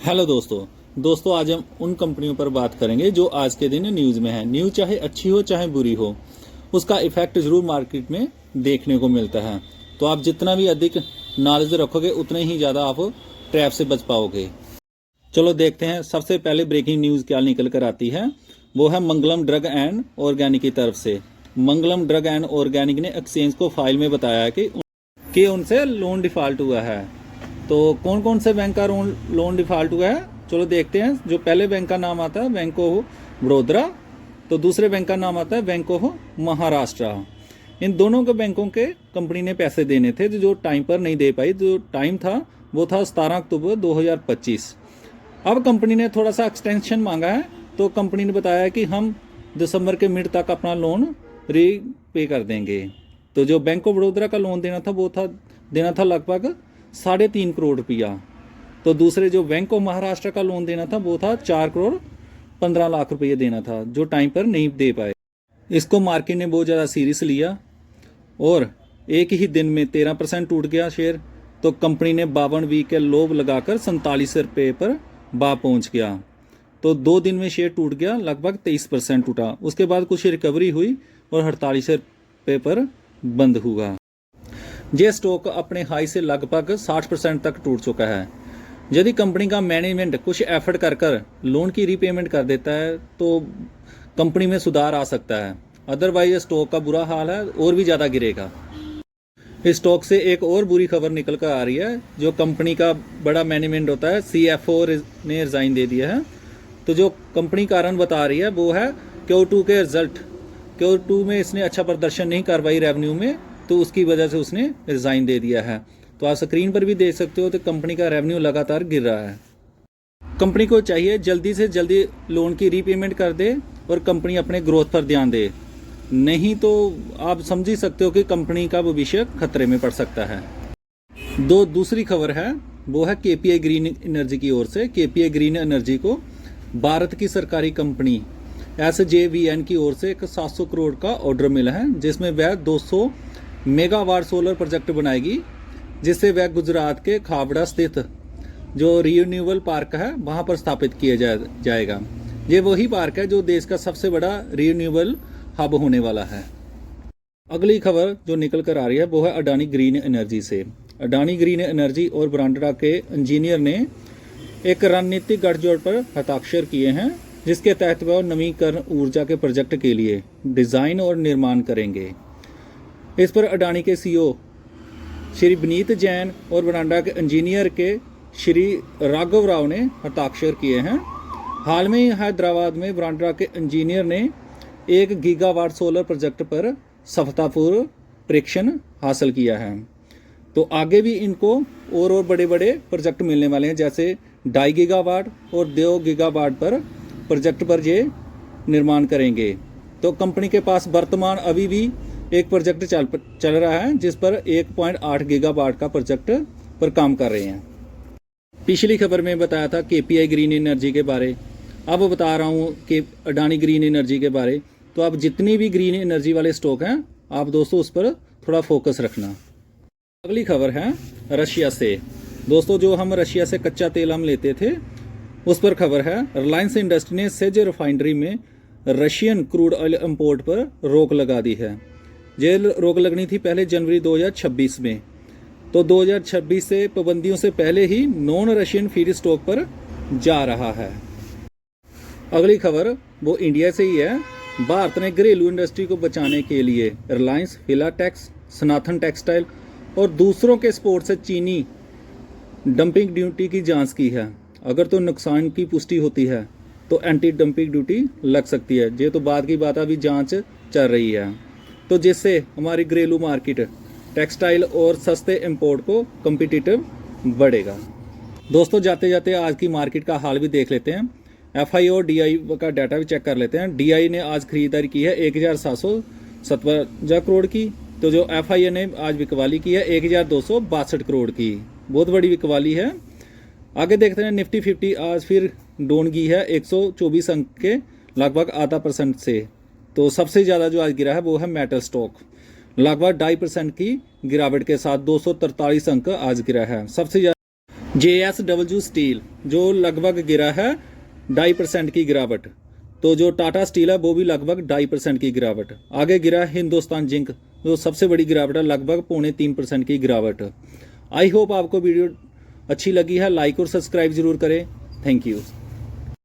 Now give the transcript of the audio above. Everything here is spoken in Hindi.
हेलो दोस्तों आज हम उन कंपनियों पर बात करेंगे जो आज के दिन न्यूज़ में है। न्यूज़ चाहे अच्छी हो चाहे बुरी हो, उसका इफेक्ट जरूर मार्केट में देखने को मिलता है। तो आप जितना भी अधिक नॉलेज रखोगे उतने ही ज़्यादा आप ट्रैप से बच पाओगे। चलो देखते हैं सबसे पहले ब्रेकिंग न्यूज़ क्या निकल कर आती है। वो है मंगलम ड्रग एंड ऑर्गेनिक की तरफ से। मंगलम ड्रग एंड ऑर्गेनिक ने एक्सचेंज को फाइल में बताया है कि उनसे लोन डिफॉल्ट हुआ है। तो कौन कौन से बैंक का लोन डिफॉल्ट हुआ है, चलो देखते हैं। जो पहले बैंक का नाम आता है बैंक ऑफ बड़ौदा, तो दूसरे बैंक का नाम आता है बैंक ऑफ महाराष्ट्र। इन दोनों के बैंकों के कंपनी ने पैसे देने थे जो टाइम पर नहीं दे पाई। जो टाइम था वो था 17 अक्टूबर 2025। अब कंपनी ने थोड़ा सा एक्सटेंशन मांगा है, तो कंपनी ने बताया कि हम दिसंबर के मिड तक अपना लोन रीपे कर देंगे। तो जो बैंक ऑफ बड़ौदा का लोन देना था लगभग 3.5 करोड़ रुपया। तो दूसरे जो बैंक ऑफ महाराष्ट्र का लोन देना था वो था 4 करोड़ 15 लाख रुपये देना था, जो टाइम पर नहीं दे पाए। इसको मार्केट ने बहुत ज़्यादा सीरियस लिया और एक ही दिन में 13% टूट गया शेयर। तो कंपनी ने 52 वीक के लोव लगाकर 47 रुपये पर पहुंच गया। तो 2 दिन में शेयर टूट गया, लगभग 23% टूटा। उसके बाद कुछ रिकवरी हुई और 48 रुपये पर बंद हुआ। ये स्टॉक अपने हाई से लगभग 60% तक टूट चुका है। यदि कंपनी का मैनेजमेंट कुछ एफर्ट कर लोन की रीपेमेंट कर देता है तो कंपनी में सुधार आ सकता है, अदरवाइज स्टॉक का बुरा हाल है और भी ज़्यादा गिरेगा। इस स्टॉक से एक और बुरी खबर निकल कर आ रही है। जो कंपनी का बड़ा मैनेजमेंट होता है, CFO ने रिज़ाइन दे दिया है। तो जो कंपनी कारण बता रही है वो है Q2 के रिजल्ट। Q2 में इसने अच्छा प्रदर्शन नहीं कर पाई रेवेन्यू में, तो उसकी वजह से उसने रिज़ाइन दे दिया है। तो आप स्क्रीन पर भी देख सकते हो तो कंपनी का रेवेन्यू लगातार गिर रहा है। कंपनी को चाहिए जल्दी से जल्दी लोन की रीपेमेंट कर दे और कंपनी अपने ग्रोथ पर ध्यान दे, नहीं तो आप समझ ही सकते हो कि कंपनी का भविष्य खतरे में पड़ सकता है। दूसरी खबर है वो है KPI ग्रीन एनर्जी की ओर से। KPI ग्रीन एनर्जी को भारत की सरकारी कंपनी SJVN की ओर से एक 700 करोड़ का ऑर्डर मिला है, जिसमें वह 200 मेगावाट सोलर प्रोजेक्ट बनाएगी, जिससे वह गुजरात के खावड़ा स्थित जो रिन्यूएबल पार्क है वहां पर स्थापित किया जाएगा। ये वही पार्क है जो देश का सबसे बड़ा रिन्यूएबल हब होने वाला है। अगली खबर जो निकल कर आ रही है वो है अडानी ग्रीन एनर्जी से। अडानी ग्रीन एनर्जी और ब्रांडा के इंजीनियर ने एक रणनीतिक गठजोड़ पर हस्ताक्षर किए हैं, जिसके तहत वह नवीकरण ऊर्जा के प्रोजेक्ट के लिए डिज़ाइन और निर्माण करेंगे। इस पर अडानी के CEO श्री विनीत जैन और ब्रांडा के इंजीनियर के श्री राघव राव ने हस्ताक्षर किए हैं। हाल में ही हैदराबाद में ब्रांडा के इंजीनियर ने 1 गीगावाट सोलर प्रोजेक्ट पर सफलतापूर्वक परीक्षण हासिल किया है। तो आगे भी इनको और बड़े बड़े प्रोजेक्ट मिलने वाले हैं, जैसे 2.5 गीगावाट और 2 गीगावाट पर प्रोजेक्ट पर ये निर्माण करेंगे। तो कंपनी के पास वर्तमान अभी भी एक प्रोजेक्ट चल रहा है, जिस पर 1.8 गीगावाट का प्रोजेक्ट पर काम कर रहे हैं। पिछली खबर में बताया था KPI ग्रीन एनर्जी के बारे, अब बता रहा हूँ कि अडानी ग्रीन एनर्जी के बारे। तो आप जितनी भी ग्रीन एनर्जी वाले स्टॉक हैं, आप दोस्तों उस पर थोड़ा फोकस रखना। अगली खबर है रशिया से। दोस्तों जो हम रशिया से कच्चा तेल हम लेते थे, उस पर खबर है। रिलायंस इंडस्ट्री ने सेज रिफाइनरी में रशियन क्रूड ऑयल इंपोर्ट पर रोक लगा दी है। ये रोक लगनी थी पहले जनवरी 2026 में, तो 2026 से पाबंदियों से पहले ही नॉन रशियन फीड स्टॉक पर जा रहा है। अगली खबर वो इंडिया से ही है। भारत ने घरेलू इंडस्ट्री को बचाने के लिए रिलायंस, फिलाटेक्स, सनातन टेक्सटाइल और दूसरों के सपोर्ट से चीनी डंपिंग ड्यूटी की जांच की है। अगर तो नुकसान की पुष्टि होती है तो एंटी डंपिंग ड्यूटी लग सकती है। ये तो बाद की बात, अभी जांच चल रही है। तो जिससे हमारी घरेलू मार्केट टेक्सटाइल और सस्ते इंपोर्ट को कम्पिटिटिव बढ़ेगा। दोस्तों जाते जाते आज की मार्केट का हाल भी देख लेते हैं। FI और DI का डाटा भी चेक कर लेते हैं। DI ने आज खरीदारी की है 1757 करोड़ की, तो जो FI ने आज बिकवाली की है 1262 करोड़ की, बहुत बड़ी बिकवाली है। आगे देखते हैं निफ्टी 50 आज फिर डाउन की है 124 अंक के लगभग 0.5% से। तो सबसे ज़्यादा जो आज गिरा है वो है मेटल स्टॉक, लगभग 2.5% की गिरावट के साथ 243 अंक आज गिरा है। सबसे ज़्यादा JSW स्टील जो लगभग गिरा है 2.5% की गिरावट। तो जो टाटा स्टील है वो भी लगभग 2.5% की गिरावट। आगे गिरा हिंदुस्तान जिंक जो सबसे बड़ी गिरावट है, लगभग 2.25% की गिरावट। आई होप आपको वीडियो अच्छी लगी है। लाइक और सब्सक्राइब जरूर करें। Thank you.